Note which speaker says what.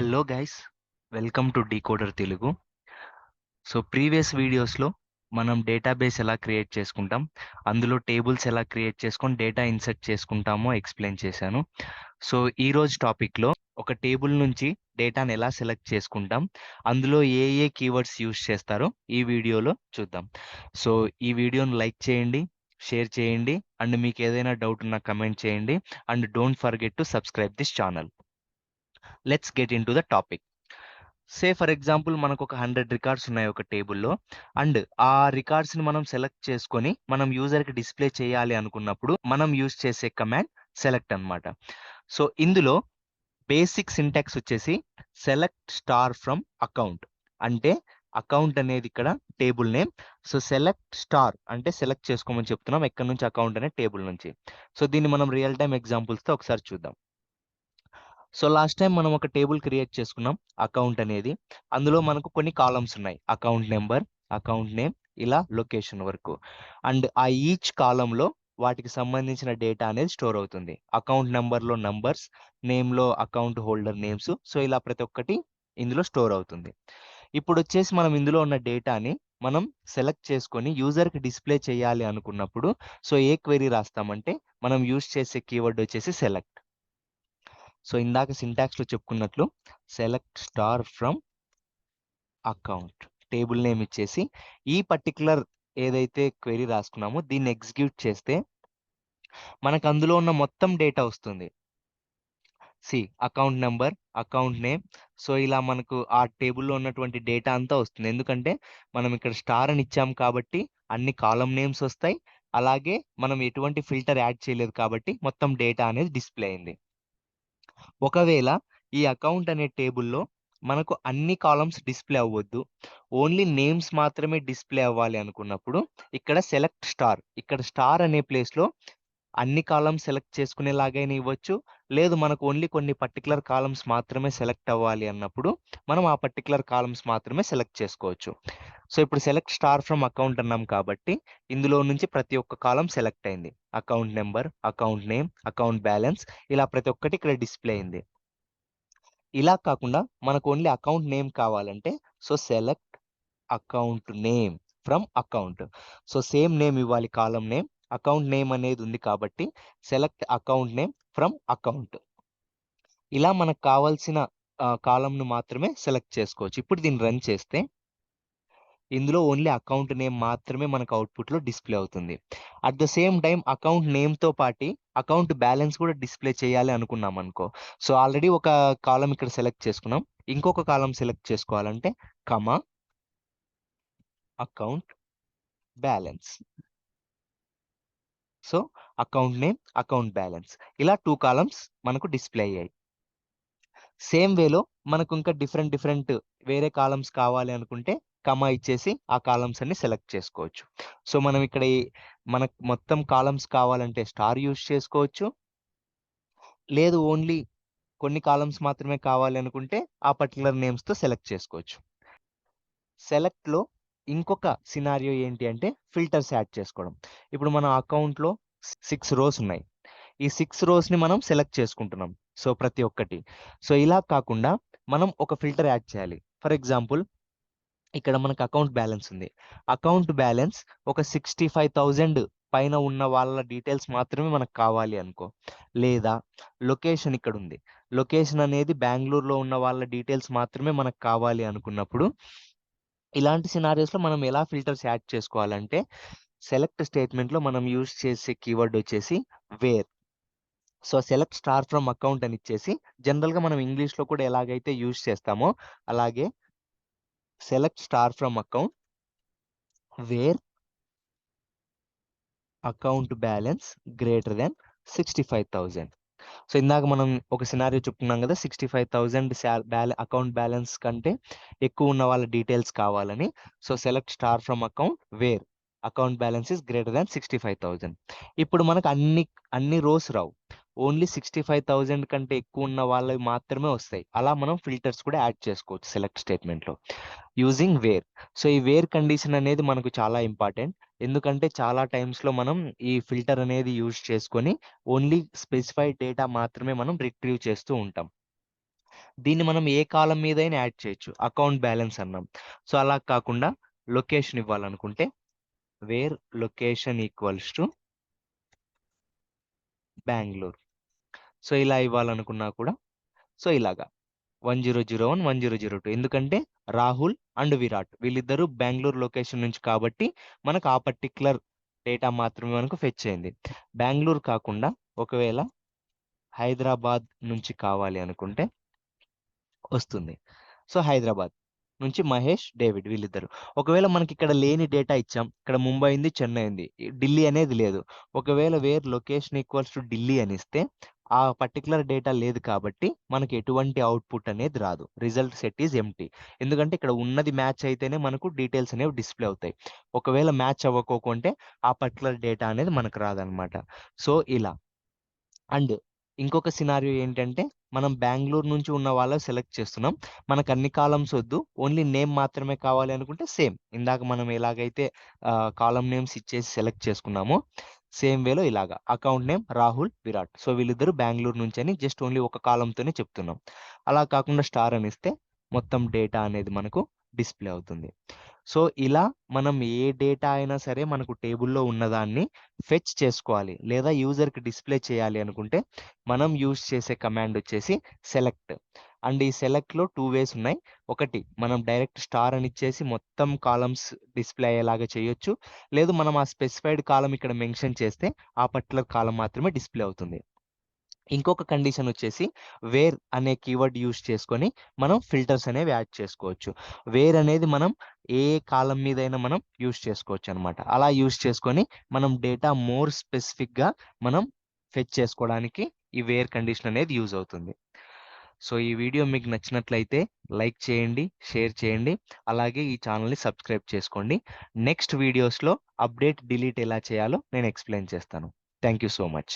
Speaker 1: Hello guys, welcome to decoder Telugu. So previous వీడియోస్లో మనం database ఎలా క్రియేట్ చేసుకుంటాం, అందులో టేబుల్స్ ఎలా క్రియేట్ చేసుకొని డేటా ఇన్సర్ట్ చేసుకుంటామో ఎక్స్ప్లెయిన్ చేశాను. సో ఈరోజు టాపిక్లో ఒక టేబుల్ నుంచి డేటాను ఎలా సెలెక్ట్ చేసుకుంటాం, అందులో ఏ ఏ కీవర్డ్స్ యూస్ చేస్తారో ఈ వీడియోలో చూద్దాం. సో ఈ వీడియోను లైక్ చేయండి, షేర్ చేయండి, అండ్ మీకు ఏదైనా డౌట్ ఉన్నా కమెంట్ చేయండి, and don't forget to subscribe this channel. Let's get in to the topic. Say for example మనకు ఒక 100 రికార్డ్స్ ఉన్నాయి ఒక టేబుల్లో, అండ్ ఆ రికార్డ్స్ని మనం సెలెక్ట్ చేసుకొని మనం యూజర్కి డిస్ప్లే చేయాలి అనుకున్నప్పుడు మనం యూజ్ చేసే కమాండ్ సెలెక్ట్ అన్నమాట. సో ఇందులో బేసిక్ సింటాక్స్ వచ్చేసి సెలెక్ట్ స్టార్ ఫ్రమ్ అకౌంట్. అంటే అకౌంట్ అనేది ఇక్కడ table name. So select star అంటే సెలెక్ట్ చేసుకోమని చెప్తున్నాం ఎక్కడి నుంచి, అకౌంట్ అనే టేబుల్ నుంచి. సో దీన్ని మనం రియల్ టైమ్ ఎగ్జాంపుల్స్తో ఒకసారి చూద్దాం. సో లాస్ట్ టైం మనం ఒక టేబుల్ క్రియేట్ చేసుకున్నాం అకౌంట్ అనేది. అందులో మనకు కొన్ని కాలమ్స్ ఉన్నాయి, అకౌంట్ నెంబర్, అకౌంట్ నేమ్, ఇలా లొకేషన్ వరకు. అండ్ ఆ ఈచ్ కాలంలో వాటికి సంబంధించిన డేటా అనేది స్టోర్ అవుతుంది. అకౌంట్ నెంబర్లో నంబర్స్, నేమ్లో అకౌంట్ హోల్డర్ నేమ్స్. సో ఇలా ప్రతి ఒక్కటి ఇందులో స్టోర్ అవుతుంది. ఇప్పుడు వచ్చేసి మనం ఇందులో ఉన్న డేటాని మనం సెలెక్ట్ చేసుకొని యూజర్కి డిస్ప్లే చేయాలి అనుకున్నప్పుడు సో ఏ క్వెరీ రాస్తామంటే మనం యూజ్ చేసే కీవర్డ్ వచ్చేసి సెలెక్ట్. సో ఇందాక సింటాక్స్లో చెప్పుకున్నట్లు select star from account, table name ఇచ్చేసి ఈ పర్టికులర్ ఏదైతే క్వెరీ రాసుకున్నామో దీన్ని ఎగ్జిక్యూట్ చేస్తే మనకు అందులో ఉన్న మొత్తం డేటా వస్తుంది. Account number, account name. So ఇలా మనకు ఆ టేబుల్లో ఉన్నటువంటి డేటా అంతా వస్తుంది. ఎందుకంటే మనం ఇక్కడ స్టార్ అని ఇచ్చాం కాబట్టి అన్ని కాలం నేమ్స్ వస్తాయి. అలాగే మనం ఎటువంటి ఫిల్టర్ యాడ్ చేయలేదు కాబట్టి మొత్తం డేటా అనేది డిస్ప్లే అయింది. ఒకవేళ ఈ అకౌంట్ అనే టేబుల్లో మనకు అన్ని కాలమ్స్ డిస్ప్లే అవ్వద్దు, ఓన్లీ నేమ్స్ మాత్రమే డిస్ప్లే అవ్వాలి అనుకున్నప్పుడు ఇక్కడ సెలెక్ట్ స్టార్, ఇక్కడ స్టార్ అనే ప్లేస్లో అన్ని కాలమ్స్ సెలెక్ట్ చేసుకునేలాగైనా ఇవ్వచ్చు. లేదు మనకు ఓన్లీ కొన్ని పర్టికులర్ కాలమ్స్ మాత్రమే సెలెక్ట్ అవ్వాలి అన్నప్పుడు మనం ఆ పర్టికులర్ కాలమ్స్ మాత్రమే సెలెక్ట్ చేసుకోవచ్చు. సో ఇప్పుడు సెలెక్ట్ స్టార్ ఫ్రమ్ అకౌంట్ అన్నాం కాబట్టి ఇందులో నుంచి ప్రతి ఒక్క కాలం సెలెక్ట్ అయింది. Account number, account name, account balance, ఇలా ప్రతి ఒక్కటి ఇక్కడ డిస్ప్లే అయింది. ఇలా కాకుండా మనకు ఓన్లీ అకౌంట్ నేమ్ కావాలంటే so select account name from account. So same name ఇవ్వాలి, కాలం నేమ్. అకౌంట్ నేమ్ అనేది ఉంది కాబట్టి select account name from account. ఇలా మనకు కావాల్సిన కాలంను మాత్రమే సెలెక్ట్ చేసుకోవచ్చు. ఇప్పుడు దీన్ని రన్ చేస్తే ఇందులో ఓన్లీ అకౌంట్ నేమ్ మాత్రమే మనకు అవుట్పుట్లో డిస్ప్లే అవుతుంది. At the same time account నేమ్తో పాటు అకౌంట్ బ్యాలెన్స్ కూడా డిస్ప్లే చేయాలి అనుకున్నాం అనుకో. సో ఆల్రెడీ ఒక కాలం ఇక్కడ సెలెక్ట్ చేసుకున్నాం, ఇంకొక కాలం సెలెక్ట్ చేసుకోవాలంటే comma account balance. So account name, account balance, ఇలా 2 కాలమ్స్ మనకు డిస్ప్లే అయ్యాయి. సేమ్ వేలో మనకు ఇంకా డిఫరెంట్ వేరే కాలమ్స్ కావాలి అనుకుంటే కమా ఇచ్చేసి ఆ కాలమ్స్ అన్ని సెలెక్ట్ చేసుకోవచ్చు. సో మనం ఇక్కడ మనకు మొత్తం కాలమ్స్ కావాలంటే స్టార్ యూస్ చేసుకోవచ్చు, లేదు ఓన్లీ కొన్ని కాలమ్స్ మాత్రమే కావాలి అనుకుంటే ఆ పర్టికులర్ నేమ్స్తో సెలెక్ట్ చేసుకోవచ్చు. సెలెక్ట్లో ఇంకొక సినారియో ఏంటి అంటే ఫిల్టర్స్ యాడ్ చేసుకోవడం. ఇప్పుడు మన అకౌంట్లో 6 రోస్ ఉన్నాయి. ఈ 6 రోస్ని మనం సెలెక్ట్ చేసుకుంటున్నాం సో ప్రతి ఒక్కటి. సో ఇలా కాకుండా మనం ఒక ఫిల్టర్ యాడ్ చేయాలి. ఫర్ ఎగ్జాంపుల్ ఇక్కడ మనకు అకౌంట్ బ్యాలెన్స్ ఉంది. అకౌంట్ బ్యాలెన్స్ ఒక 65,000 పైన ఉన్న వాళ్ళ డీటెయిల్స్ మాత్రమే మనకు కావాలి అనుకో. లేదా లొకేషన్ ఇక్కడ ఉంది, లొకేషన్ అనేది బెంగళూరులో ఉన్న వాళ్ళ డీటెయిల్స్ మాత్రమే మనకు కావాలి అనుకున్నప్పుడు ఇలాంటి సినారియోస్లో మనం ఎలా ఫిల్టర్స్ యాడ్ చేసుకోవాలంటే సెలెక్ట్ స్టేట్మెంట్లో మనం యూజ్ చేసే కీవర్డ్ వచ్చేసి where. So select star from account అని ఇచ్చేసి జనరల్గా మనం ఇంగ్లీష్లో కూడా ఎలాగైతే యూజ్ చేస్తామో అలాగే select star from account where account balance greater than 65,000. So ఇందాక మనం ఒక సినారియో చెప్పుకున్నాం కదా, 65,000 అకౌంట్ బ్యాలెన్స్ కంటే ఎక్కువ ఉన్న వాళ్ళ డీటెయిల్స్ కావాలని. So select star from account where account balance is greater than 65,000. ఇప్పుడు మనకు అన్ని రోస్ రావు, ఓన్లీ 65,000 కంటే ఎక్కువ ఉన్న వాళ్ళవి మాత్రమే వస్తాయి. అలా మనం ఫిల్టర్స్ కూడా యాడ్ చేసుకోవచ్చు సెలెక్ట్ స్టేట్మెంట్లో యూజింగ్ వేర్. సో ఈ వేర్ కండిషన్ అనేది మనకు చాలా ఇంపార్టెంట్. ఎందుకంటే చాలా టైమ్స్లో మనం ఈ ఫిల్టర్ అనేది యూజ్ చేసుకొని ఓన్లీ స్పెసిఫైడ్ డేటా మాత్రమే మనం రిట్రీవ్ చేస్తూ ఉంటాం. దీన్ని మనం ఏ కాలం మీదైనా యాడ్ చేయొచ్చు. అకౌంట్ బ్యాలెన్స్ అన్నాం. సో అలా కాకుండా లొకేషన్ ఇవ్వాలనుకుంటే where location equals to Bengaluru. So ఇలా ఇవ్వాలనుకున్నా కూడా సో ఇలాగా 1001, 1002 ఎందుకంటే రాహుల్ అండ్ విరాట్ వీళ్ళిద్దరూ బెంగుళూరు లొకేషన్ నుంచి కాబట్టి మనకు ఆ పర్టిక్యులర్ డేటా మాత్రమే మనకు ఫెచ్ అయింది. బెంగుళూరు కాకుండా ఒకవేళ హైదరాబాద్ నుంచి కావాలి అనుకుంటే వస్తుంది. సో హైదరాబాద్ నుంచి మహేష్, డేవిడ్ వీళ్ళిద్దరు. ఒకవేళ మనకి ఇక్కడ లేని డేటా ఇచ్చాం. ఇక్కడ ముంబై ఉంది, చెన్నై ఉంది. ఢిల్లీ అనేది లేదు. ఒకవేళ where location equals to Delhi అని ఇస్తే ఆ పర్టికులర్ డేటా లేదు కాబట్టి మనకి ఎటువంటి అవుట్పుట్ అనేది రాదు. Result set is empty. ఎందుకంటే ఇక్కడ ఉన్నది మ్యాచ్ అయితేనే మనకు డీటెయిల్స్ అనేవి డిస్ప్లే అవుతాయి. ఒకవేళ మ్యాచ్ అవ్వకోకుంటే ఆ పర్టికులర్ డేటా అనేది మనకు రాదనమాట. సో ఇలా. అండ్ ఇంకొక సినారియో ఏంటంటే మనం బెంగుళూరు నుంచి ఉన్న వాళ్ళ సెలెక్ట్ చేస్తున్నాం. మనకు అన్ని కాలమ్స్ వద్దు. ఓన్లీ నేమ్ మాత్రమే కావాలి అనుకుంటే సేమ్. ఇందాక మనం ఎలాగైతే కాలమ్ నేమ్స్ ఇచ్చేసి సెలెక్ట్ చేసుకున్నామో సేమ్ వేలో ఇలాగా account name Rahul, Virat. So వీళ్ళిద్దరూ బెంగుళూరు నుంచి అని జస్ట్ ఓన్లీ ఒక కాలమ్‌తోనే చెప్తున్నాం. అలా కాకుండా స్టార్ అని ఇస్తే మొత్తం డేటా అనేది మనకు డిస్ప్లే అవుతుంది. సో ఇలా మనం ఏ డేటా అయినా సరే మనకు టేబుల్‌లో ఉన్నదాన్ని ఫెచ్ చేసుకోవాలి. లేదా యూజర్‌కి డిస్ప్లే చేయాలి అనుకుంటే మనం యూజ్ చేసే కమాండ్ వచ్చేసి సెలెక్ట్. అండ్ ఈ సెలెక్ట్‌లో 2 వేస్ ఉన్నాయి. ఒకటి మనం డైరెక్ట్ స్టార్ అని ఇచ్చేసి మొత్తం కాలమ్స్ డిస్ప్లే అయ్యేలాగా చేయొచ్చు. లేదు మనం ఆ స్పెసిఫైడ్ కాలమ్ ఇక్కడ మెన్షన్ చేస్తే ఆ పర్టిక్యులర్ కాలమ్ మాత్రమే డిస్ప్లే అవుతుంది. ఇంకొక కండిషన్ వచ్చేసి వేర్ అనే కీవర్డ్ యూజ్ చేసుకొని మనం ఫిల్టర్స్ అనేవి యాడ్ చేసుకోవచ్చు. వేర్ అనేది మనం ఏ కాలం మీదైనా మనం యూజ్ చేసుకోవచ్చు అనమాట. అలా యూజ్ చేసుకొని మనం డేటా మోర్ స్పెసిఫిక్‌గా మనం ఫెచ్ చేసుకోవడానికి ఈ వేర్ కండిషన్ అనేది యూజ్ అవుతుంది. సో ఈ వీడియో మీకు నచ్చినట్లయితే లైక్ చేయండి, షేర్ చేయండి. అలాగే ఈ ఛానల్‌ని సబ్స్క్రైబ్ చేసుకోండి. నెక్స్ట్ వీడియోస్‌లో అప్డేట్, డిలీట్ ఎలా చేయాలో నేను ఎక్స్‌ప్లెయిన్ చేస్తాను. Thank you so much.